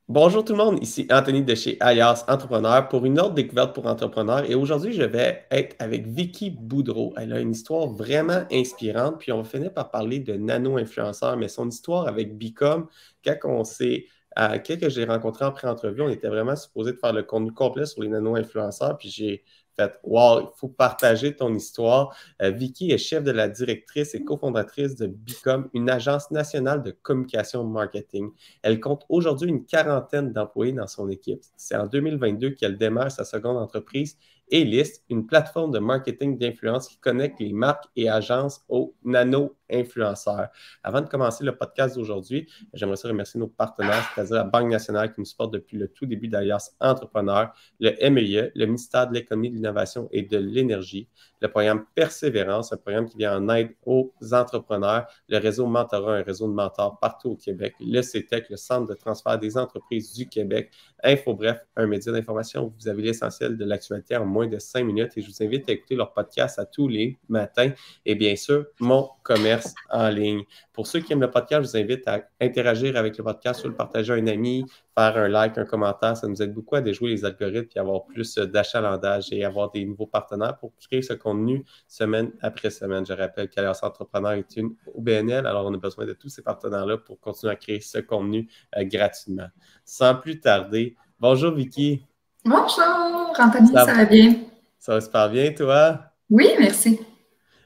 Bonjour tout le monde, ici Anthony de chez Alias Entrepreneur pour une autre découverte pour entrepreneurs. Et aujourd'hui, je vais être avec Vicky Boudreau. Elle a une histoire vraiment inspirante. Puis on va finir par parler de nano-influenceurs, mais son histoire avec Bicom, quand que j'ai rencontré en pré-entrevue, on était vraiment supposé de faire le contenu complet sur les nano-influenceurs. Puis j'ai fait, wow, il faut partager ton histoire. Vicky est chef de la directrice et cofondatrice de Bicom, une agence nationale de communication marketing. Elle compte aujourd'hui une quarantaine d'employés dans son équipe. C'est en 2022 qu'elle démarre sa seconde entreprise, A-List, une plateforme de marketing d'influence qui connecte les marques et agences aux nano-influenceurs. Avant de commencer le podcast d'aujourd'hui, j'aimerais remercier nos partenaires, c'est-à-dire la Banque nationale qui nous supporte depuis le tout début d'Alias Entrepreneur, le MEIE, le ministère de l'Économie, de l'Innovation et de l'Énergie, le programme Persévérance, un programme qui vient en aide aux entrepreneurs, le réseau Mentorat, un réseau de mentors partout au Québec, le CETEC, le Centre de transfert des entreprises du Québec, InfoBref, un média d'information où vous avez l'essentiel de l'actualité en moins de 5 minutes et je vous invite à écouter leur podcast à tous les matins et bien sûr, mon commerce en ligne. Pour ceux qui aiment le podcast, je vous invite à interagir avec le podcast, soit le partager à un ami, faire un like, un commentaire. Ça nous aide beaucoup à déjouer les algorithmes et avoir plus d'achalandage et avoir des nouveaux partenaires pour créer ce contenu semaine après semaine. Je rappelle qu'Alias Entrepreneur est une OBNL, alors on a besoin de tous ces partenaires-là pour continuer à créer ce contenu gratuitement. Sans plus tarder, bonjour Vicky. Bonjour, Anthony, ça Ça, va bien? ça va super bien, toi? Oui, merci.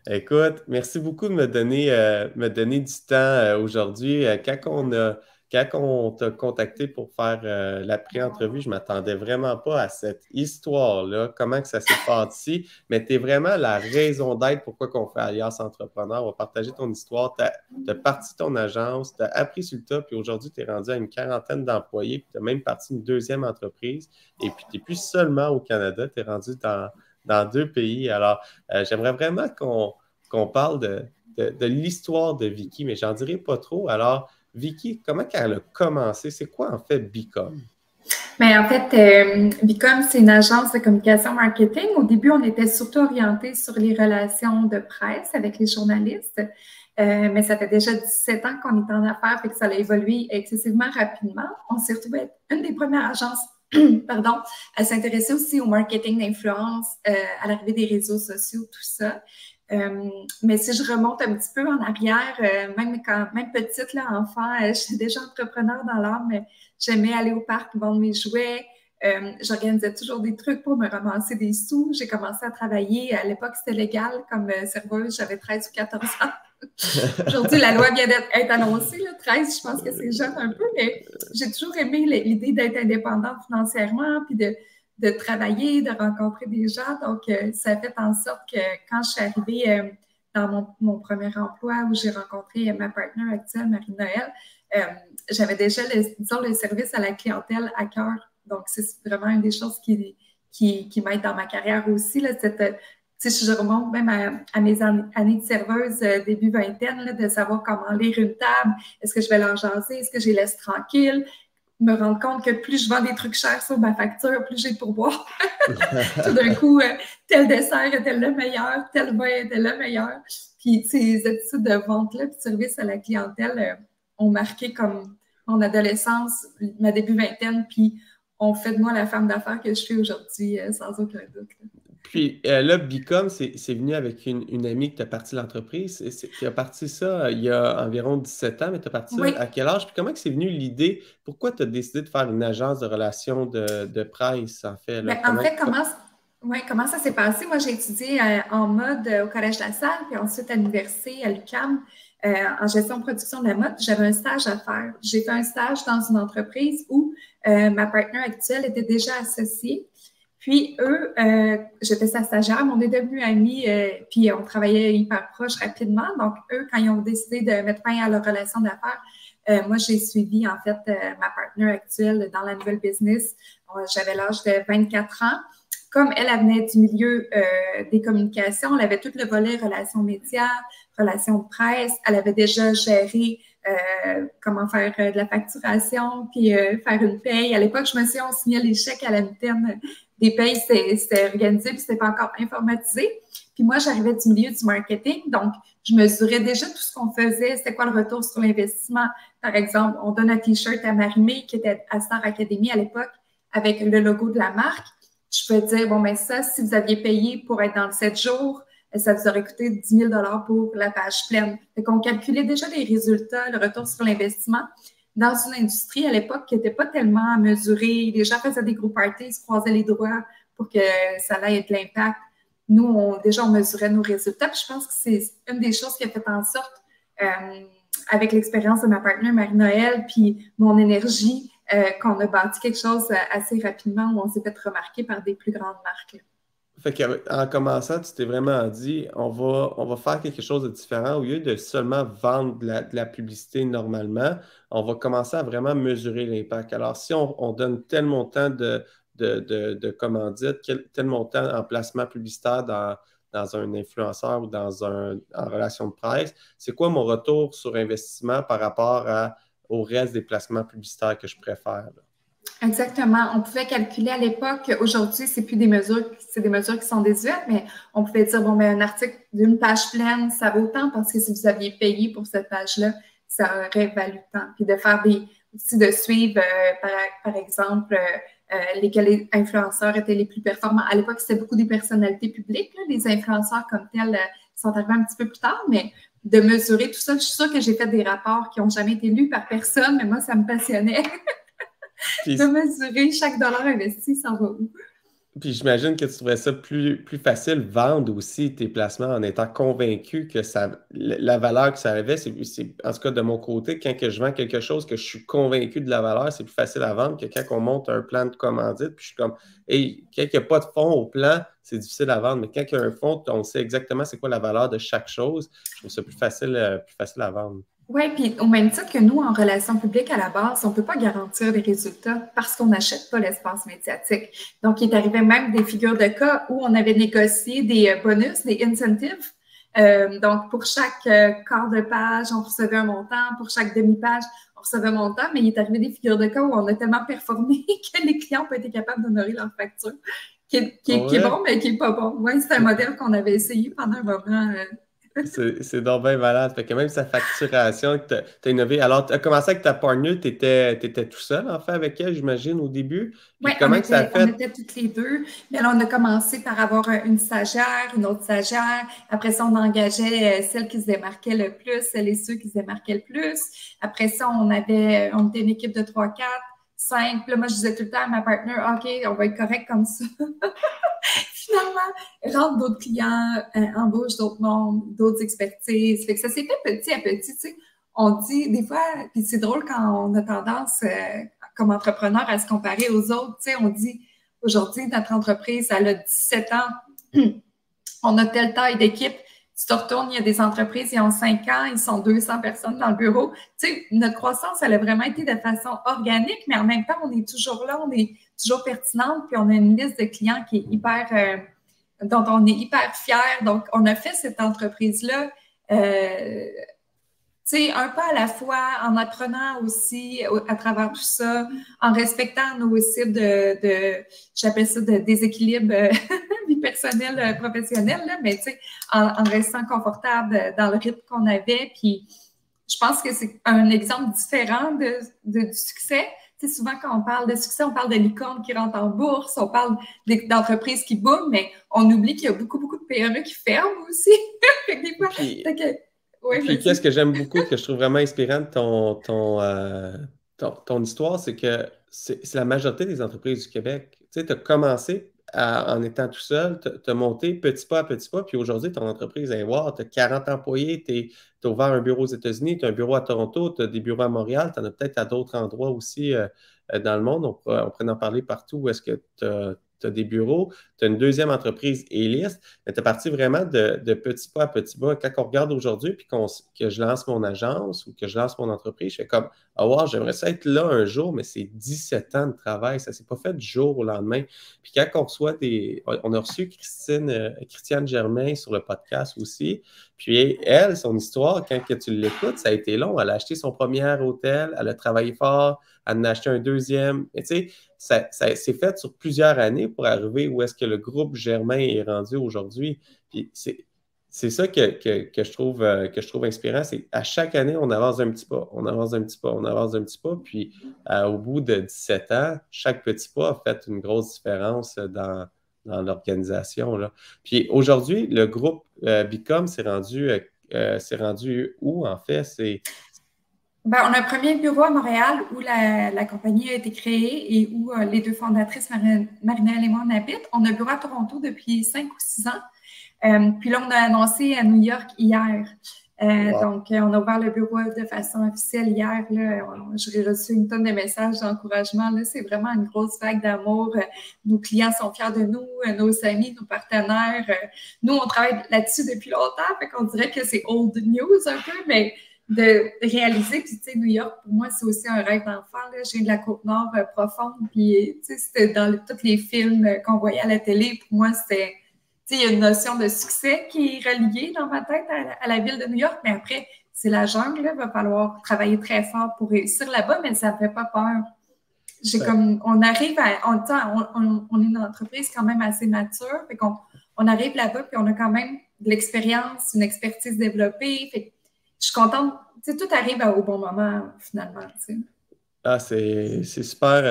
Écoute, merci beaucoup de me donner du temps aujourd'hui. Quand on t'a contacté pour faire la pré-entrevue, je ne m'attendais vraiment pas à cette histoire-là, comment que ça s'est passé, mais tu es vraiment la raison d'être pourquoi on fait Alias Entrepreneur. On va partager ton histoire. Tu as parti ton agence, tu as appris sur le tas, puis aujourd'hui, tu es rendu à une quarantaine d'employés, puis tu as même parti une deuxième entreprise, et puis tu n'es plus seulement au Canada, tu es rendu dans deux pays. Alors, j'aimerais vraiment qu'on parle de l'histoire de Vicky, mais j'en dirai pas trop. Alors, Vicky, comment elle a commencé? C'est quoi en fait Bicom? Mais en fait, Bicom, c'est une agence de communication marketing. Au début, on était surtout orienté sur les relations de presse avec les journalistes. Mais ça fait déjà 17 ans qu'on est en affaires et que ça a évolué excessivement rapidement. On s'est retrouvé être une des premières agences, pardon, à s'intéresser aussi au marketing d'influence, à l'arrivée des réseaux sociaux, tout ça. Mais si je remonte un petit peu en arrière, même petite, là, enfant, j'étais déjà entrepreneur dans l'âme, mais j'aimais aller au parc vendre mes jouets. J'organisais toujours des trucs pour me ramasser des sous. J'ai commencé à travailler. À l'époque, c'était légal comme serveuse. J'avais 13 ou 14 ans. Aujourd'hui, la loi vient d'être annoncée. Là, 13, je pense que c'est jeune un peu, mais j'ai toujours aimé l'idée d'être indépendante financièrement, puis de travailler, de rencontrer des gens. Donc, ça a fait en sorte que quand je suis arrivée dans mon premier emploi où j'ai rencontré ma partenaire actuelle, Marie-Noël, j'avais déjà, disons, le service à la clientèle à cœur. Donc, c'est vraiment une des choses qui m'aide dans ma carrière aussi. Là, si je remonte même à mes années de serveuse début vingtaine, là, de savoir comment lire une table, est-ce que je vais leur jaser, est-ce que je les laisse tranquilles, me rendre compte que plus je vends des trucs chers sur ma facture, plus j'ai de pourboire. Tout d'un coup, tel dessert était le meilleur, tel vin était le meilleur. Puis ces attitudes de vente-là, puis de service à la clientèle ont marqué comme mon adolescence, ma début vingtaine, puis ont fait de moi la femme d'affaires que je suis aujourd'hui, sans aucun doute. Puis là, Bicom, c'est venu avec une amie que tu as parti l'entreprise. Tu as parti ça il y a environ 17 ans, mais tu as parti ça Oui, à quel âge? Puis comment que c'est venu l'idée? Pourquoi tu as décidé de faire une agence de relations de presse, en fait? Là? ben, en fait, comment ça s'est passé? Moi, j'ai étudié en mode au Collège de la Salle, puis ensuite à l'université, à l'UQAM, en gestion de production de la mode. J'avais un stage à faire. J'ai fait un stage dans une entreprise où ma partenaire actuelle était déjà associée. Puis eux, j'étais sa stagiaire, mais on est devenus amis, puis on travaillait hyper proche rapidement. Donc, eux, quand ils ont décidé de mettre fin à leur relation d'affaires, moi, j'ai suivi, en fait, ma partenaire actuelle dans la nouvelle business. J'avais l'âge de 24 ans. Comme elle venait du milieu des communications, elle avait tout le volet relations médias, relations de presse. Elle avait déjà géré comment faire de la facturation, puis faire une paye. À l'époque, je me souviens, on signait les chèques à la mitaine des payes, c'était organisé, puis c'était pas encore informatisé. Puis moi, j'arrivais du milieu du marketing, donc je mesurais déjà tout ce qu'on faisait, c'était quoi le retour sur l'investissement. Par exemple, on donne un T-shirt à Marimé, qui était à Star Academy à l'époque, avec le logo de la marque. Je peux dire, bon, ben ça, si vous aviez payé pour être dans le 7 jours, ça vous aurait coûté 10 000 pour la page pleine. Fait qu'on calculait déjà les résultats, le retour sur l'investissement dans une industrie à l'époque qui n'était pas tellement mesurée. Les gens faisaient des gros parties, ils se croisaient les doigts pour que ça ait de l'impact. Nous, déjà, on mesurait nos résultats. Puis je pense que c'est une des choses qui a fait en sorte, avec l'expérience de ma partenaire Marie-Noël, puis mon énergie, qu'on a bâti quelque chose assez rapidement où on s'est fait remarquer par des plus grandes marques. Fait qu'en commençant, tu t'es vraiment dit, on va faire quelque chose de différent. Au lieu de seulement vendre de la publicité normalement, on va commencer à vraiment mesurer l'impact. Alors, si on donne tel montant de commandite, tel montant en placement publicitaire dans un influenceur ou en relation de presse, c'est quoi mon retour sur investissement par rapport au reste des placements publicitaires que je préfère, là? Exactement. On pouvait calculer à l'époque, aujourd'hui, c'est plus des mesures, c'est des mesures qui sont désuètes, mais on pouvait dire, bon, ben, un article d'une page pleine, ça vaut tant parce que si vous aviez payé pour cette page-là, ça aurait valu tant. Puis de faire aussi de suivre, par exemple, lesquels influenceurs étaient les plus performants. À l'époque, c'était beaucoup des personnalités publiques, là. Les influenceurs comme tels sont arrivés un petit peu plus tard, mais de mesurer tout ça, je suis sûre que j'ai fait des rapports qui n'ont jamais été lus par personne, mais moi, ça me passionnait. De mesurer chaque dollar investi, ça va où? Puis j'imagine que tu trouverais ça plus facile vendre aussi tes placements en étant convaincu que la valeur que ça avait, en tout cas de mon côté, quand que je vends quelque chose que je suis convaincu de la valeur, c'est plus facile à vendre que quand on monte un plan de commandite, puis je suis comme, hey, quand il n'y a pas de fond au plan, c'est difficile à vendre, mais quand il y a un fond, on sait exactement c'est quoi la valeur de chaque chose, je trouve ça plus facile à vendre. Oui, puis au même titre que nous, en relations publiques, à la base, on ne peut pas garantir des résultats parce qu'on n'achète pas l'espace médiatique. Donc, il est arrivé même des figures de cas où on avait négocié des bonus, des incentives. Donc, pour chaque quart de page, on recevait un montant. Pour chaque demi-page, on recevait un montant. Mais il est arrivé des figures de cas où on a tellement performé que les clients n'ont pas été capables d'honorer leur facture, qui est bon, mais qui n'est pas bon. Oui, c'est un modèle qu'on avait essayé pendant un moment. C'est donc bien malade. Fait que même sa facturation, tu as innové. Alors, tu as commencé avec ta partner, tu étais tout seul, en fait, avec elle, j'imagine, au début. Oui, Puis comment ça a on fait? était toutes les deux. Mais là, on a commencé par avoir une stagiaire, une autre stagiaire. Après ça, on engageait celle qui se démarquait le plus, celles et ceux qui se démarquaient le plus. Après ça, on était une équipe de 3, 4, 5. Puis là, moi, je disais tout le temps à ma partenaire, OK, on va être correct comme ça. Finalement, rentre d'autres clients, embauche d'autres mondes, d'autres expertises. Fait que ça s'est fait petit à petit, tu sais. On dit des fois, puis c'est drôle quand on a tendance, comme entrepreneur, à se comparer aux autres. Tu sais, on dit, aujourd'hui, notre entreprise, elle a 17 ans, on a telle taille d'équipe. Tu te retournes, il y a des entreprises, ils ont 5 ans, ils sont 200 personnes dans le bureau. Tu sais, notre croissance, elle a vraiment été de façon organique, mais en même temps, on est toujours là, on est toujours pertinente, puis on a une liste de clients qui est hyper, dont on est hyper fiers. Donc, on a fait cette entreprise-là, tu sais, un pas à la fois, en apprenant aussi à travers tout ça, en respectant nos cibles j'appelle ça de déséquilibre vie personnelle, professionnelle, là, mais tu sais, en restant confortable dans le rythme qu'on avait. Puis, je pense que c'est un exemple différent du succès. Tu sais, souvent, quand on parle de succès, on parle de licorne qui rentre en bourse, on parle d'entreprises qui booment, mais on oublie qu'il y a beaucoup, beaucoup de PME qui ferment aussi. Fait que des fois, oui, puis qu'est-ce que j'aime beaucoup, que je trouve vraiment inspirant de ton histoire, c'est que c'est la majorité des entreprises du Québec. Tu sais, tu as commencé en étant tout seul, tu as monté petit pas à petit pas, puis aujourd'hui, ton entreprise est wow, tu as 40 employés, tu as ouvert un bureau aux États-Unis, tu as un bureau à Toronto, tu as des bureaux à Montréal, tu en as peut-être à d'autres endroits aussi dans le monde. On pourrait en parler partout où est-ce que tu tu as des bureaux, tu as une deuxième entreprise Hélice, mais tu es parti vraiment de petit pas à petit pas. Quand on regarde aujourd'hui, puis que je lance mon agence ou que je lance mon entreprise, je fais comme, ah wow, j'aimerais ça être là un jour, mais c'est 17 ans de travail, ça ne s'est pas fait du jour au lendemain. Puis quand on reçoit on a reçu Christiane Germain sur le podcast aussi, puis elle, son histoire, quand que tu l'écoutes, ça a été long. Elle a acheté son premier hôtel, elle a travaillé fort, elle en a acheté un deuxième. Mais tu sais, ça s'est fait sur plusieurs années pour arriver où est-ce que le groupe Germain est rendu aujourd'hui. Puis c'est ça que je trouve inspirant, c'est à chaque année, on avance un petit pas, on avance un petit pas, on avance un petit pas. Puis au bout de 17 ans, chaque petit pas a fait une grosse différence dans l'organisation, là. Puis aujourd'hui, le groupe Bicom s'est rendu où, en fait? Ben, on a un premier bureau à Montréal où la compagnie a été créée et où les deux fondatrices, Marinelle et moi, on habite. On a un bureau à Toronto depuis 5 ou 6 ans. Puis là, on a annoncé à New York hier. Wow. Donc, on a ouvert le bureau de façon officielle hier. J'ai reçu une tonne de messages d'encouragement. C'est vraiment une grosse vague d'amour. Nos clients sont fiers de nous, nos amis, nos partenaires. Nous, on travaille là-dessus depuis longtemps. Fait qu'on dirait que c'est old news un peu, mais de réaliser, puis tu sais, New York, pour moi, c'est aussi un rêve d'enfant. J'ai de la Côte-Nord profonde, puis tu sais, c'était dans tous les films qu'on voyait à la télé. Pour moi, c'était, tu sais, il y a une notion de succès qui est reliée dans ma tête à la ville de New York, mais après, c'est la jungle, il va falloir travailler très fort pour réussir là-bas, mais ça ne me fait pas peur. On arrive on est une entreprise quand même assez mature, fait on arrive là-bas, puis on a quand même de l'expérience, une expertise développée, fait je suis contente. Tu sais, tout arrive au bon moment, finalement. Tu sais. Ah, c'est super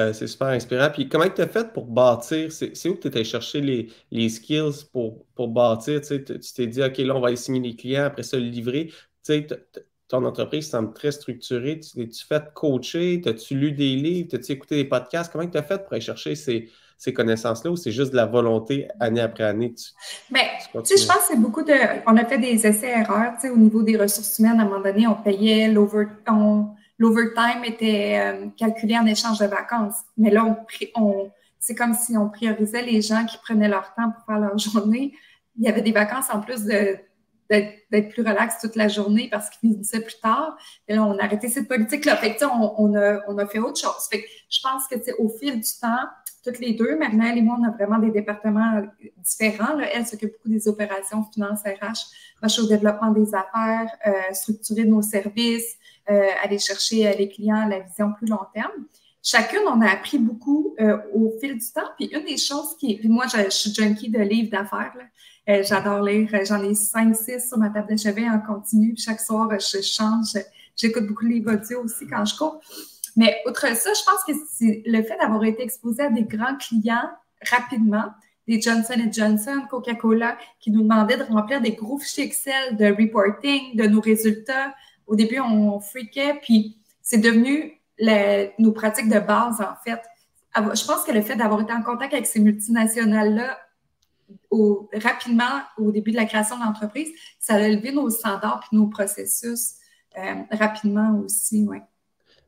inspirant. Puis comment tu as fait pour bâtir? C'est où que tu étais chercher les skills pour bâtir? Tu sais, tu t'es dit, OK, là, on va aller signer les clients, après ça, le livrer. Tu sais, ton entreprise semble très structurée. Tu t'es-tu fait coacher? T'as-tu lu des livres? T'as-tu écouté des podcasts? Comment tu as fait pour aller chercher ces connaissances-là ou c'est juste de la volonté année après année? Mais, tu sais, je pense que c'est beaucoup de... On a fait des essais-erreurs, tu sais, au niveau des ressources humaines. À un moment donné, on payait l'overtime était calculé en échange de vacances. Mais là, c'est comme si on priorisait les gens qui prenaient leur temps pour faire leur journée. Il y avait des vacances en plus d'être plus relax toute la journée parce qu'ils finissaient plus tard. Et là, on a arrêté cette politique-là. Fait que, on a fait autre chose. Fait que je pense que, au fil du temps, toutes les deux, Marinelle et moi, on a vraiment des départements différents. Là. Elle s'occupe beaucoup des opérations finances RH. Moi, je suis au développement des affaires, structurer nos services, aller chercher les clients à la vision plus long terme. Chacune, on a appris beaucoup au fil du temps. Puis une des choses puis moi, je suis junkie de livres d'affaires. J'adore lire. J'en ai 5, 6 sur ma table de chevet en continu. Chaque soir, je change. J'écoute beaucoup de livres audio aussi quand je cours. Mais outre ça, je pense que c'est le fait d'avoir été exposé à des grands clients rapidement, des Johnson & Johnson, Coca-Cola, qui nous demandaient de remplir des gros fichiers Excel de reporting, de nos résultats. Au début, on freakait, puis c'est devenu nos pratiques de base, en fait. Je pense que le fait d'avoir été en contact avec ces multinationales-là rapidement, au début de la création de l'entreprise, ça a élevé nos standards puis nos processus rapidement aussi, oui.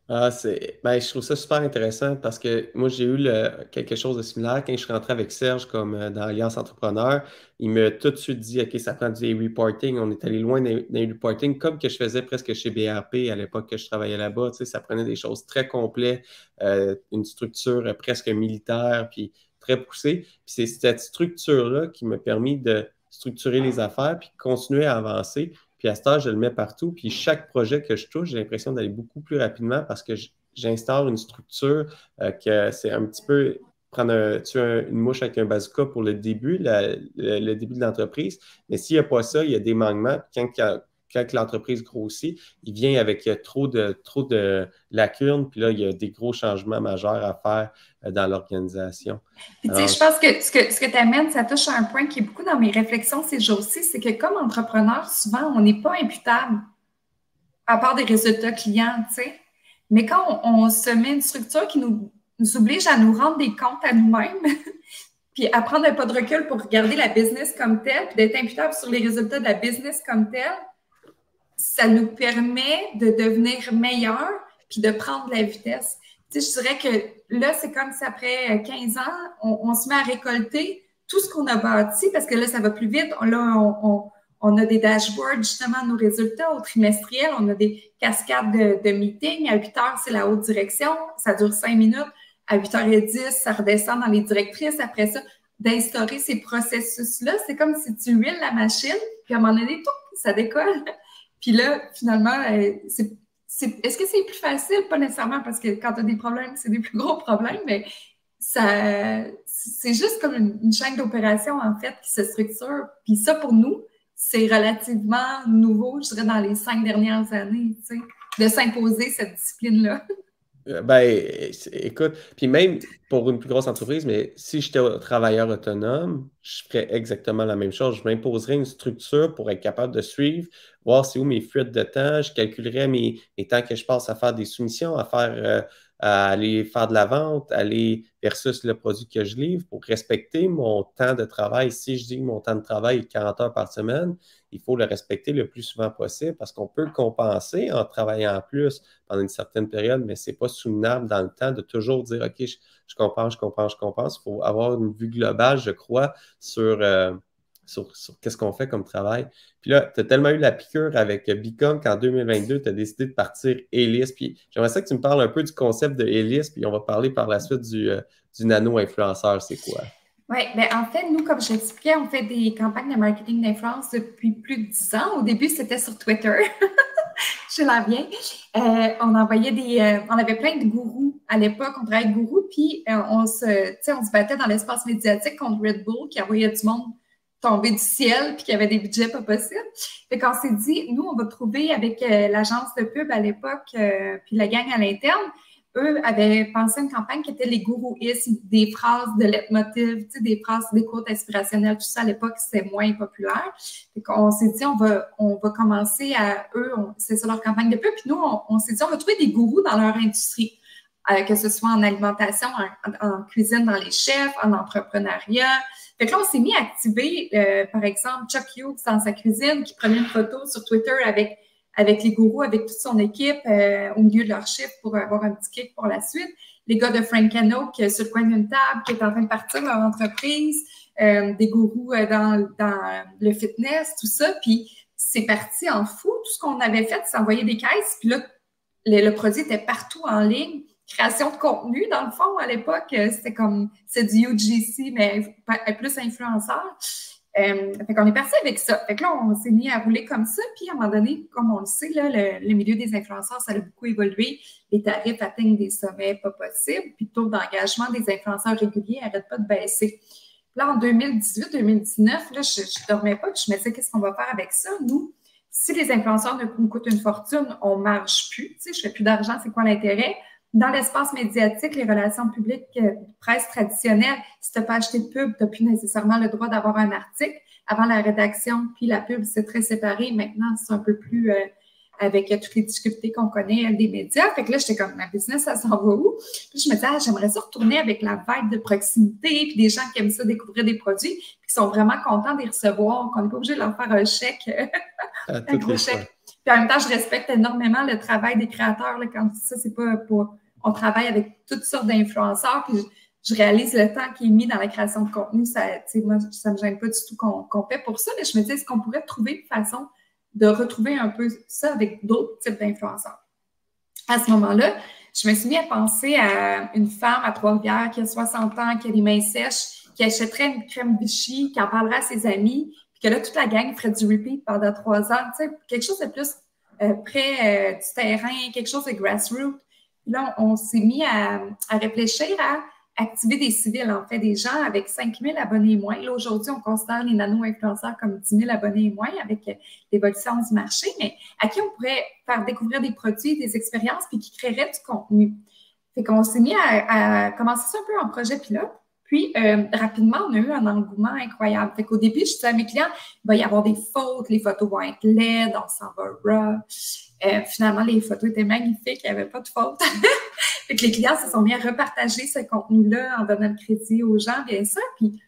Ah, je trouve ça super intéressant parce que moi, j'ai eu quelque chose de similaire quand je suis rentré avec Serge comme dans Alliance Entrepreneur. Il m'a tout de suite dit, OK, ça prend du reporting. On est allé loin dans les reporting, comme que je faisais presque chez BRP à l'époque que je travaillais là-bas. Tu sais, ça prenait des choses très complètes, une structure presque militaire, puis très poussée. Puis c'est cette structure-là qui m'a permis de structurer les affaires, puis continuer à avancer. Puis à ce temps, je le mets partout. Puis chaque projet que je touche, j'ai l'impression d'aller beaucoup plus rapidement parce que j'instaure une structure que c'est un petit peu tuer une mouche avec un bazooka pour le début, le début de l'entreprise. Mais s'il n'y a pas ça, il y a des manquements. Quand l'entreprise grossit, il vient avec trop de lacunes. Puis là, il y a des gros changements majeurs à faire dans l'organisation. Puis, tu sais, je pense que ce que tu amènes, ça touche à un point qui est beaucoup dans mes réflexions ces jours-ci, c'est que comme entrepreneur, souvent, on n'est pas imputable à part des résultats clients, tu sais. Mais quand on se met une structure qui nous oblige à nous rendre des comptes à nous-mêmes, puis à prendre un pas de recul pour regarder la business comme telle, puis d'être imputable sur les résultats de la business comme telle, ça nous permet de devenir meilleurs, puis de prendre de la vitesse. Tu sais, je dirais que là, c'est comme si après 15 ans, on se met à récolter tout ce qu'on a bâti, parce que là, ça va plus vite. Là, on a des dashboards, justement, nos résultats au trimestriel. On a des cascades de meetings. À 8 heures, c'est la haute direction. Ça dure 5 minutes. À 8h10, ça redescend dans les directrices. Après ça, d'instaurer ces processus-là, c'est comme si tu huiles la machine, puis à un moment donné, tout, ça décolle. Puis là, finalement, est-ce que c'est plus facile? Pas nécessairement, parce que quand tu as des problèmes, c'est des plus gros problèmes, mais c'est juste comme une chaîne d'opération, en fait, qui se structure. Puis ça, pour nous, c'est relativement nouveau, je dirais, dans les 5 dernières années, tu sais, de s'imposer cette discipline-là. Ben, écoute, puis même pour une plus grosse entreprise, mais si j'étais travailleur autonome, je ferais exactement la même chose. Je m'imposerais une structure pour être capable de suivre, voir c'est où mes fuites de temps. Je calculerais mes temps que je passe à faire des soumissions, à aller faire de la vente, aller versus le produit que je livre pour respecter mon temps de travail. Si je dis que mon temps de travail est 40 heures par semaine, il faut le respecter le plus souvent possible parce qu'on peut compenser en travaillant plus pendant une certaine période, mais ce n'est pas soutenable dans le temps de toujours dire OK, je compense, je compense, je compense. Il faut avoir une vue globale, je crois, sur qu'est-ce qu'on fait comme travail. Puis là, tu as tellement eu la piqûre avec Bicom qu'en 2022, tu as décidé de partir Hélice. Puis j'aimerais ça que tu me parles un peu du concept de Hélice, puis on va parler par la suite du nano-influenceur. C'est quoi? Oui, bien en fait, nous, comme je t'expliquais, on fait des campagnes de marketing d'influence depuis plus de 10 ans. Au début, c'était sur Twitter. Je l'air bien. On envoyait on avait plein de gourous à l'époque. On travaillait avec gourous, puis on se battait dans l'espace médiatique contre Red Bull qui envoyait du monde tomber du ciel puis qui avait des budgets pas possibles. Fait qu'on s'est dit, nous, on va trouver avec l'agence de pub à l'époque puis la gang à l'interne. Eux avaient pensé à une campagne qui était les gourouismes, des phrases de leitmotiv, des phrases, des quotes inspirationnelles, tout ça à l'époque, c'était moins populaire. Fait qu'on s'est dit, on va commencer à eux, c'est ça leur campagne de pub. Puis nous, on s'est dit, on va trouver des gourous dans leur industrie, que ce soit en alimentation, en cuisine dans les chefs, en entrepreneuriat. Fait que là, on s'est mis à activer, par exemple, Chuck Hughes dans sa cuisine qui prenait une photo sur Twitter avec les gourous, avec toute son équipe au milieu de leur chiffre pour avoir un petit kick pour la suite. Les gars de Frankano qui est sur le coin d'une table, qui est en train de partir leur entreprise, des gourous dans le fitness, tout ça. Puis c'est parti en fou. Tout ce qu'on avait fait, c'est envoyer des caisses. Puis là, le produit était partout en ligne. Création de contenu, dans le fond, à l'époque, c'est du UGC, mais plus influenceur. Fait qu'on est parti avec ça. Fait que là, on s'est mis à rouler comme ça. Puis, à un moment donné, comme on le sait, là, le milieu des influenceurs, ça a beaucoup évolué. Les tarifs atteignent des sommets pas possibles. Puis, le taux d'engagement des influenceurs réguliers n'arrête pas de baisser. Puis là, en 2018-2019, là, je ne dormais pas. Puis, je me disais, qu'est-ce qu'on va faire avec ça? Nous, si les influenceurs nous coûtent une fortune, on ne marche plus. Tu sais, je ne fais plus d'argent, c'est quoi l'intérêt? Dans l'espace médiatique, les relations publiques, presse traditionnelle, si tu n'as pas acheté de pub, tu n'as plus nécessairement le droit d'avoir un article. Avant, la rédaction puis la pub, c'est très séparé. Maintenant, c'est un peu plus avec toutes les difficultés qu'on connaît des médias. Fait que là, j'étais comme, ma business, ça s'en va où? Puis je me disais, j'aimerais ça retourner avec la vibe de proximité puis des gens qui aiment ça découvrir des produits puis qui sont vraiment contents de les recevoir, qu'on n'est pas obligé de leur faire un chèque, un gros chèque. Puis en même temps, je respecte énormément le travail des créateurs. Là, quand ça, c'est pas pour... On travaille avec toutes sortes d'influenceurs, puis je réalise le temps qui est mis dans la création de contenu. Moi, ça ne me gêne pas du tout qu'on paie pour ça, mais je me dis, est-ce qu'on pourrait trouver une façon de retrouver un peu ça avec d'autres types d'influenceurs? À ce moment-là, je me suis mis à penser à une femme à Trois-Rivières qui a 60 ans, qui a les mains sèches, qui achèterait une crème Vichy, qui en parlerait à ses amis, puis que là, toute la gang ferait du repeat pendant 3 ans. Tu sais, quelque chose de plus près du terrain, quelque chose de grassroots. Là, on s'est mis à réfléchir à activer des civils, en fait, des gens avec 5 000 abonnés et moins. Là, aujourd'hui, on considère les nano-influenceurs comme 10 000 abonnés et moins avec l'évolution du marché, mais à qui on pourrait faire découvrir des produits, des expériences, puis qui créeraient du contenu. Fait qu'on s'est mis à commencer ça un peu en projet pilote. Puis, rapidement, on a eu un engouement incroyable. Fait qu'au début, je disais à mes clients, il va y avoir des fautes, les photos vont être laides, on s'en va raw. Finalement, les photos étaient magnifiques, il n'y avait pas de faute. Fait que les clients se sont mis à repartager ce contenu-là en donnant le crédit aux gens, bien sûr. Puis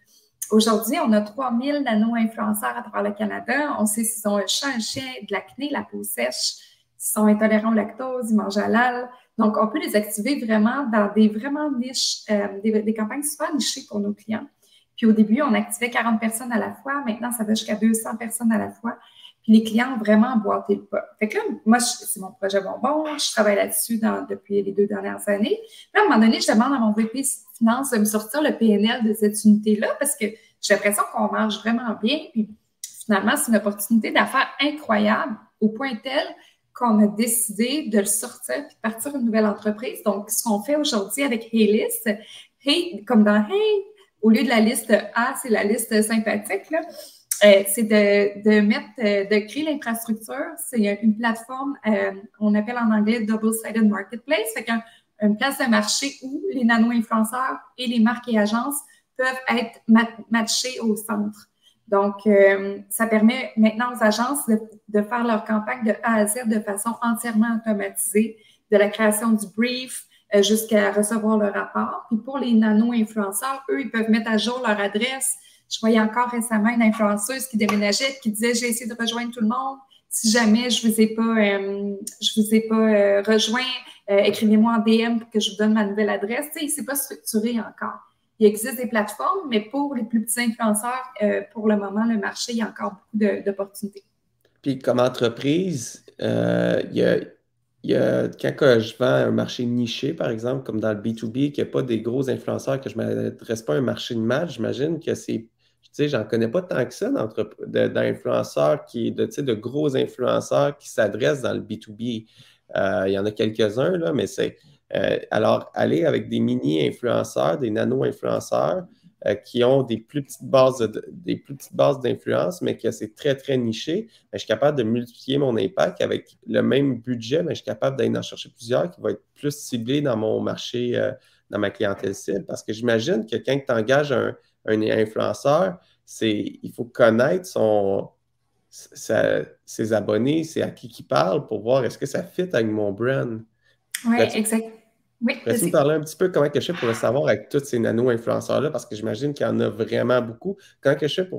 aujourd'hui, on a 3000 nano-influenceurs à travers le Canada. On sait s'ils ont un chat, un chien, de l'acné, la peau sèche, s'ils sont intolérants au lactose, ils mangent halal. Donc, on peut les activer vraiment dans des vraiment niches, des campagnes super nichées pour nos clients. Puis au début, on activait 40 personnes à la fois. Maintenant, ça va jusqu'à 200 personnes à la fois. Puis les clients ont vraiment emboîté le pas. Fait que là, moi, c'est mon projet bonbon. Je travaille là-dessus depuis les 2 dernières années. Puis là, à un moment donné, je demande à mon VP Finance de me sortir le PNL de cette unité-là parce que j'ai l'impression qu'on marche vraiment bien. Puis finalement, c'est une opportunité d'affaires incroyable au point tel qu'on a décidé de le sortir et de partir une nouvelle entreprise. Donc, ce qu'on fait aujourd'hui avec HeyList, Hey, comme dans Hey, au lieu de la liste A, c'est la liste sympathique, là. C'est de créer l'infrastructure. C'est une plateforme, on appelle en anglais Double-Sided Marketplace, fait une place de marché où les nano-influenceurs et les marques et agences peuvent être matchés au centre. Donc, ça permet maintenant aux agences de faire leur campagne de A à Z de façon entièrement automatisée, de la création du brief jusqu'à recevoir le rapport. Puis pour les nano-influenceurs, eux, ils peuvent mettre à jour leur adresse. Je voyais encore récemment une influenceuse qui déménageait, qui disait « J'ai essayé de rejoindre tout le monde. Si jamais je vous ai pas rejoint, écrivez-moi en DM pour que je vous donne ma nouvelle adresse. » Tu sais, c'est pas structuré encore. Il existe des plateformes, mais pour les plus petits influenceurs, pour le moment, le marché, il y a encore beaucoup d'opportunités. Puis comme entreprise, quand je vends un marché niché, par exemple, comme dans le B2B, qu'il n'y a pas des gros influenceurs, que je ne m'adresse pas à un marché de masse, j'imagine que c'est, tu sais, j'en connais pas tant que ça d'influenceurs de gros influenceurs qui s'adressent dans le B2B. Il y en a quelques-uns, là, mais c'est... alors, aller avec des mini-influenceurs, des nano-influenceurs, qui ont des plus petites bases d'influence, mais que c'est très, très niché, je suis capable de multiplier mon impact avec le même budget, mais je suis capable d'aller en chercher plusieurs qui vont être plus ciblés dans mon marché, dans ma clientèle cible. Parce que j'imagine que quand tu engages un influenceur, il faut connaître ses abonnés, c'est à qui parle pour voir est-ce que ça fit avec mon brand. Oui, exact. Oui, peux-tu me parler un petit peu comment que je fais pour le savoir avec tous ces nano-influenceurs-là? Parce que j'imagine qu'il y en a vraiment beaucoup. Comment que je fais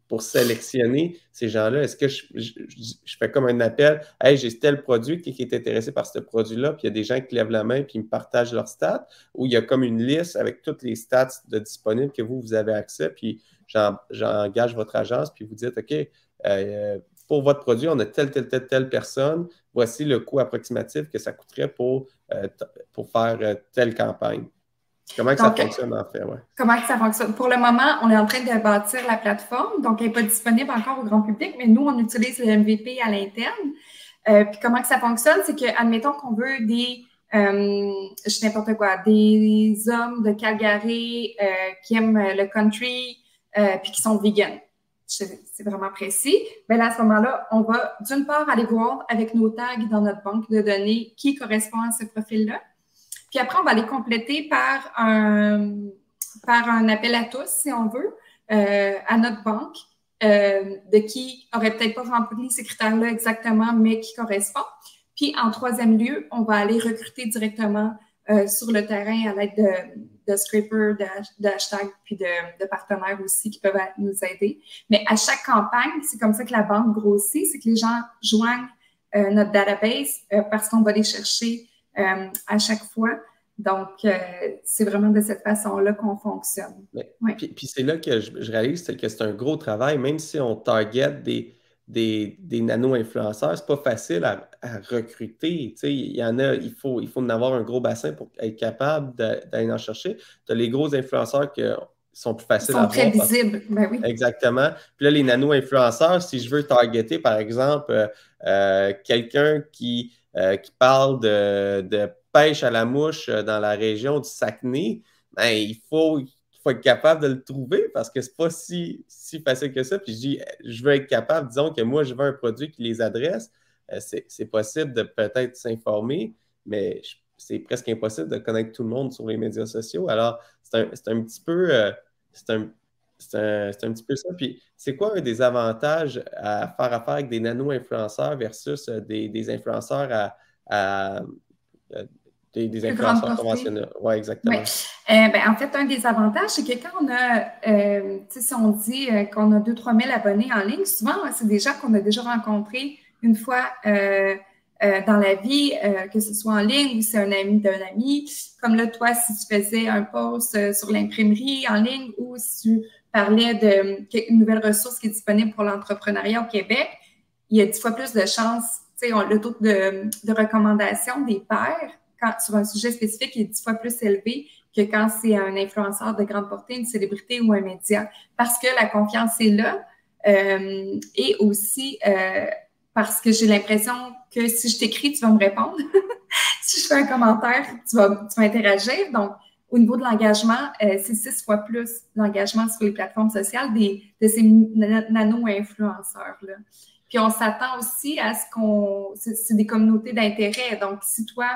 pour sélectionner ces gens-là? Est-ce que je fais comme un appel? Hey, j'ai tel produit, qui est intéressé par ce produit-là, puis il y a des gens qui lèvent la main puis ils me partagent leurs stats, ou il y a comme une liste avec toutes les stats disponibles que vous avez accès, puis j'engage votre agence, puis vous dites, OK, pour votre produit, on a telle personne, voici le coût approximatif que ça coûterait pour faire telle campagne. Comment ça fonctionne en fait? Ouais. Comment ça fonctionne? Pour le moment, on est en train de bâtir la plateforme, donc elle n'est pas disponible encore au grand public, mais nous, on utilise le MVP à l'interne. Puis comment ça fonctionne? C'est que, admettons qu'on veut je sais n'importe quoi, des hommes de Calgary qui aiment le country puis qui sont vegan. C'est vraiment précis. Bien là, à ce moment-là, on va d'une part aller voir avec nos tags dans notre banque de données qui correspond à ce profil-là. Puis après, on va les compléter par un appel à tous, si on veut, à notre banque, de qui n'aurait peut-être pas rempli ces critères-là exactement, mais qui correspond. Puis en troisième lieu, on va aller recruter directement sur le terrain à l'aide de scrapers, de hashtags, puis de partenaires aussi qui peuvent nous aider. Mais à chaque campagne, c'est comme ça que la banque grossit, c'est que les gens joignent notre database parce qu'on va les chercher à chaque fois. Donc, c'est vraiment de cette façon-là qu'on fonctionne. Ouais. Puis c'est là que je réalise que c'est un gros travail, même si on target des nano-influenceurs, c'est pas facile à recruter. Tu sais, il y en a, il faut en avoir un gros bassin pour être capable d'aller en chercher. Tu as les gros influenceurs qui sont plus faciles à voir. Ils sont très visibles, ben oui. Exactement. Puis là, les nano-influenceurs, si je veux targeter, par exemple, quelqu'un qui parle de pêche à la mouche dans la région du Saguenay, ben, il faut être capable de le trouver parce que c'est pas si facile que ça. Puis je dis, je veux être capable, disons que moi, je veux un produit qui les adresse. C'est possible de peut-être s'informer, mais c'est presque impossible de connaître tout le monde sur les médias sociaux. Alors, c'est un petit peu... c'est un petit peu ça. Puis, c'est quoi un des avantages à faire affaire avec des nano-influenceurs versus des influenceurs des influenceurs conventionnels? Oui, exactement. Ouais. Ben, en fait, un des avantages, c'est que quand on a, si on dit qu'on a 2 000 à 3 000 abonnés en ligne, souvent, c'est des gens qu'on a déjà rencontrés une fois dans la vie, que ce soit en ligne ou c'est un ami d'un ami. Comme là, toi, si tu faisais un post sur l'imprimerie en ligne ou si tu parlais d'une nouvelle ressource qui est disponible pour l'entrepreneuriat au Québec, il y a 10 fois plus de chances, tu sais, le taux de recommandation des pairs sur un sujet spécifique est 10 fois plus élevé que quand c'est un influenceur de grande portée, une célébrité ou un média, parce que la confiance est là et aussi parce que j'ai l'impression que si je t'écris, tu vas me répondre. Si je fais un commentaire, tu vas interagir. Donc, au niveau de l'engagement, c'est 6 fois plus l'engagement sur les plateformes sociales de ces nano-influenceurs-là. Puis, on s'attend aussi à ce c'est des communautés d'intérêt. Donc, si toi,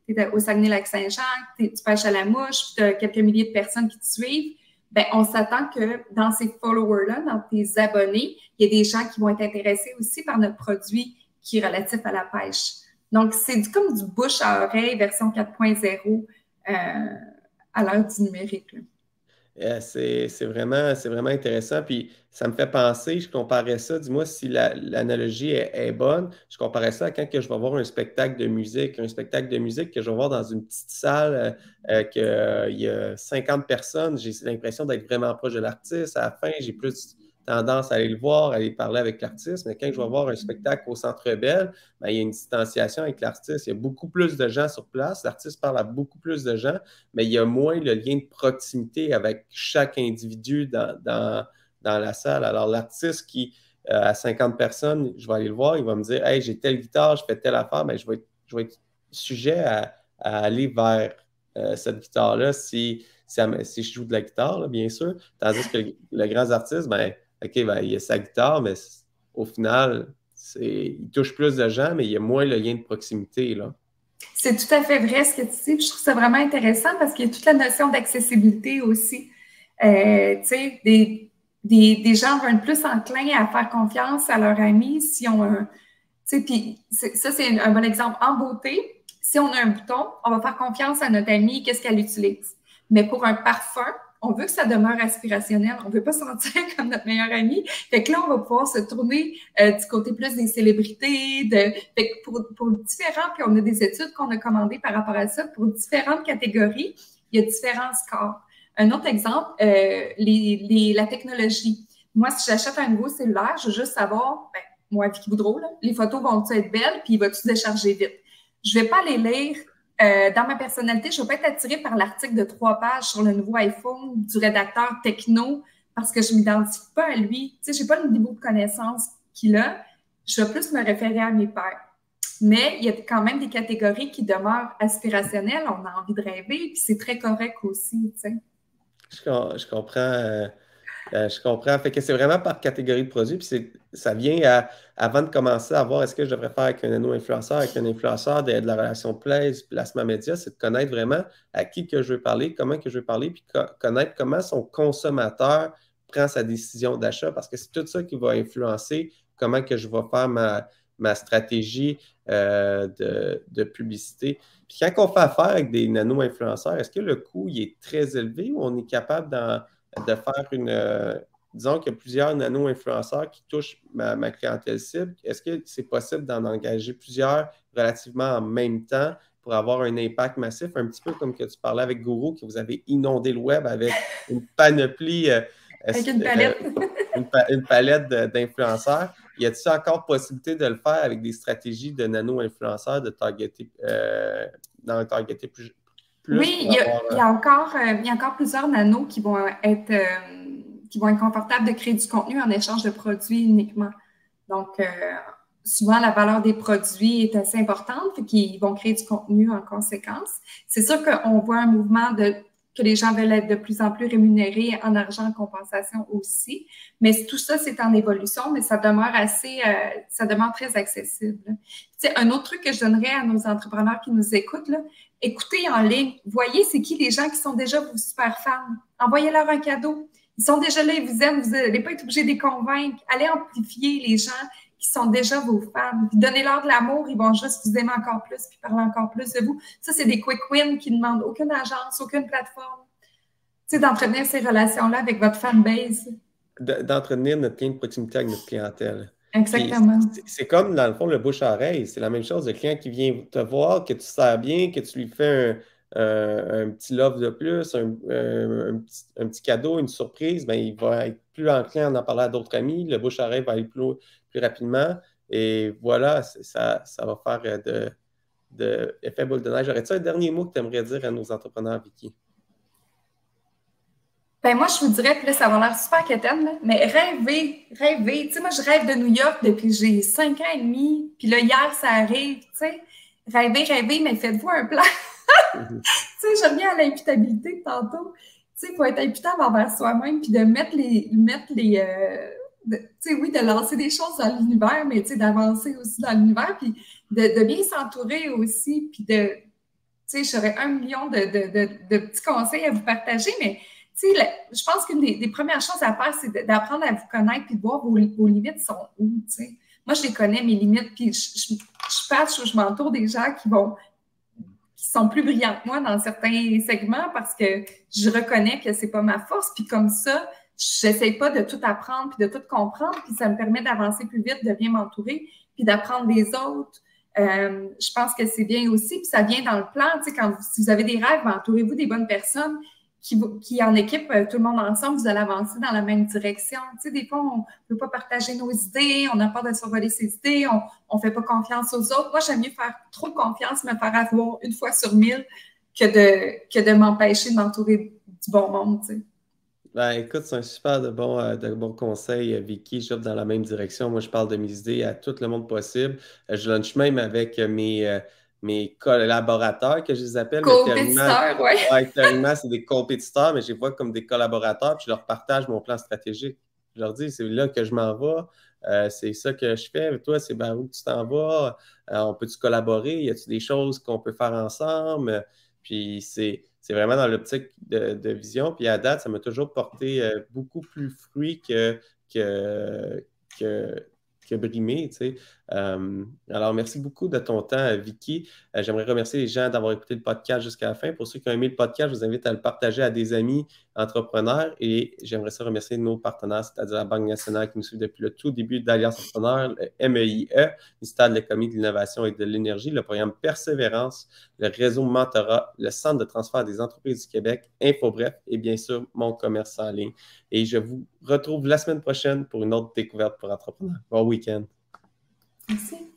tu es au Saguenay-Lac-Saint-Jean, tu pêches à la mouche, puis tu as quelques milliers de personnes qui te suivent, ben, on s'attend que dans ces followers-là, dans tes abonnés, il y a des gens qui vont être intéressés aussi par notre produit qui est relatif à la pêche. Donc, c'est comme du bouche à oreille version 4.0 à l'heure du numérique. C'est vraiment intéressant. Puis ça me fait penser, je comparais ça, dis-moi si l'analogie est bonne, je comparais ça à quand que je vais voir un spectacle de musique. Un spectacle de musique que je vais voir dans une petite salle, qu'il y a 50 personnes, j'ai l'impression d'être vraiment proche de l'artiste. À la fin, j'ai plus tendance à aller le voir, à aller parler avec l'artiste. Mais quand je vais voir un spectacle au Centre Bell, ben, il y a une distanciation avec l'artiste. Il y a beaucoup plus de gens sur place. L'artiste parle à beaucoup plus de gens, mais il y a moins le lien de proximité avec chaque individu dans la salle. Alors, l'artiste qui a 50 personnes, je vais aller le voir, il va me dire « Hey, j'ai telle guitare, je fais telle affaire », mais je vais être sujet à aller vers cette guitare-là si je joue de la guitare, là, bien sûr. Tandis que le grand artiste, ben, OK, ben, il a sa guitare, mais au final, il touche plus de gens, mais il y a moins le lien de proximité, là. C'est tout à fait vrai ce que tu dis. Je trouve ça vraiment intéressant parce qu'il y a toute la notion d'accessibilité aussi. Tu sais, des gens vont être plus enclins à faire confiance à leurs amis si on a un... Tu sais, puis ça, c'est un bon exemple. En beauté, si on a un bouton, on va faire confiance à notre amie, qu'est-ce qu'elle utilise. Mais pour un parfum, on veut que ça demeure aspirationnel. On ne veut pas se sentir comme notre meilleure amie. Fait que là, on va pouvoir se tourner du côté plus des célébrités. Fait que pour différents, puis on a des études qu'on a commandées par rapport à ça, pour différentes catégories, il y a différents scores. Un autre exemple, la technologie. Moi, si j'achète un nouveau cellulaire, je veux juste savoir, ben, moi, Vicky Boudreau, là, les photos vont-tu être belles, puis vas-tu décharger vite? Je ne vais pas les lire. Dans ma personnalité, je ne vais pas être attirée par l'article de 3 pages sur le nouveau iPhone du rédacteur techno parce que je ne m'identifie pas à lui. Tu sais, je n'ai pas le niveau de connaissance qu'il a. Je vais plus me référer à mes pairs. Mais il y a quand même des catégories qui demeurent aspirationnelles. On a envie de rêver, puis c'est très correct aussi, tu sais. Je comprends. Je comprends. Fait que c'est vraiment par catégorie de produits. Puis ça vient avant de commencer à voir est-ce que je devrais faire avec un nano-influenceur, avec un influenceur de la relation placement média, c'est de connaître vraiment à qui que je veux parler, comment que je veux parler, puis connaître comment son consommateur prend sa décision d'achat, parce que c'est tout ça qui va influencer comment que je vais faire ma stratégie de publicité. Puis quand on fait affaire avec des nano-influenceurs, est-ce que le coût il est très élevé ou on est capable de faire disons qu'il y a plusieurs nano-influenceurs qui touchent ma clientèle cible. Est-ce que c'est possible d'en engager plusieurs relativement en même temps pour avoir un impact massif, un petit peu comme que tu parlais avec Gourou, que vous avez inondé le web avec une panoplie, avec une palette, une palette d'influenceurs. Y a-t-il encore possibilité de le faire avec des stratégies de nano-influenceurs, de targeter, dans targeter plus? Oui, il y a encore plusieurs nanos qui vont être confortables de créer du contenu en échange de produits uniquement. Donc, souvent, la valeur des produits est assez importante, fait qu'ils vont créer du contenu en conséquence. C'est sûr qu'on voit un mouvement que les gens veulent être de plus en plus rémunérés en argent en compensation aussi. Mais tout ça, c'est en évolution, mais ça demeure ça demeure très accessible. Tu sais, un autre truc que je donnerais à nos entrepreneurs qui nous écoutent, là, écoutez en ligne, voyez c'est qui les gens qui sont déjà vos super fans. Envoyez-leur un cadeau. Ils sont déjà là, ils vous aiment, vous n'allez pas être obligé de les convaincre. Allez amplifier les gens qui sont déjà vos fans. Puis donnez-leur de l'amour, ils vont juste vous aimer encore plus, puis parler encore plus de vous. Ça, c'est des quick wins qui ne demandent aucune agence, aucune plateforme. Tu sais, d'entretenir ces relations-là avec votre fanbase. D'entretenir notre lien de proximité avec notre clientèle. Puis Exactement. c'est comme, dans le fond, le bouche-à-oreille. C'est la même chose. Le client qui vient te voir, que tu sers bien, que tu lui fais un petit love de plus, un petit cadeau, une surprise, ben, il va être plus enclin à en parler à d'autres amis. Le bouche-à-oreille va aller plus rapidement. Et voilà, ça va faire de effet boule de neige. Aurais-tu un dernier mot que tu aimerais dire à nos entrepreneurs, Vicky? Ben moi, je vous dirais, puis là, ça va l'air super quétaine, là, mais rêvez, rêvez. Tu sais, moi, je rêve de New York depuis que j'ai 5 ans et demi, puis là, hier, ça arrive, tu sais. Rêvez, rêvez, mais faites-vous un plan. Mhm. Tu sais, j'aime bien l'imputabilité tantôt. Tu sais, il faut être imputable envers soi-même, puis de tu sais, oui, de lancer des choses dans l'univers, mais tu sais, d'avancer aussi dans l'univers, puis de bien s'entourer aussi, puis tu sais, j'aurais 1 million de petits conseils à vous partager, mais tu sais, je pense qu'une des premières choses à faire, c'est d'apprendre à vous connaître puis de voir vos limites sont où, tu sais. Moi, je les connais, mes limites, puis je patch ou je m'entoure des gens qui sont plus brillants que moi dans certains segments parce que je reconnais que c'est pas ma force, puis comme ça, j'essaie pas de tout apprendre puis de tout comprendre, puis ça me permet d'avancer plus vite, de bien m'entourer, puis d'apprendre des autres. Je pense que c'est bien aussi, puis ça vient dans le plan. Tu sais, si vous avez des rêves, ben, entourez-vous des bonnes personnes qui en équipe, tout le monde ensemble, vous allez avancer dans la même direction. Tu sais, des fois, on ne peut pas partager nos idées, on a peur de survoler ses idées, on ne fait pas confiance aux autres. Moi, j'aime mieux faire trop confiance, me faire avoir 1 fois sur 1000 que de m'empêcher de m'entourer du bon monde. Tu sais. Ben, écoute, c'est un super de bons conseils, Vicky. J'offre dans la même direction. Moi, je parle de mes idées à tout le monde possible. Je lunch même avec mes collaborateurs, que je les appelle, mais Co-compétiteur, oui. ouais, théoriquement, c'est des compétiteurs, mais je les vois comme des collaborateurs, puis je leur partage mon plan stratégique. Je leur dis, c'est là que je m'en vais, c'est ça que je fais. Toi, c'est vers où tu t'en vas? On peut-tu collaborer? Y a-t-il des choses qu'on peut faire ensemble? Puis c'est vraiment dans l'optique de vision. Puis à date, ça m'a toujours porté beaucoup plus fruit que, que, que brimé, tu sais. Alors, merci beaucoup de ton temps, Vicky. J'aimerais remercier les gens d'avoir écouté le podcast jusqu'à la fin. Pour ceux qui ont aimé le podcast, je vous invite à le partager à des amis entrepreneurs et j'aimerais ça remercier nos partenaires, c'est-à-dire la Banque nationale qui nous suit depuis le tout début d'Alliance Entrepreneur, le MEIE, le ministère de l'économie, de l'innovation et de l'énergie, le programme Persévérance, le réseau Mentorat, le Centre de transfert des entreprises du Québec, InfoBref et bien sûr mon commerce en ligne. Et je vous retrouve la semaine prochaine pour une autre découverte pour entrepreneurs. Bon week-end. Merci.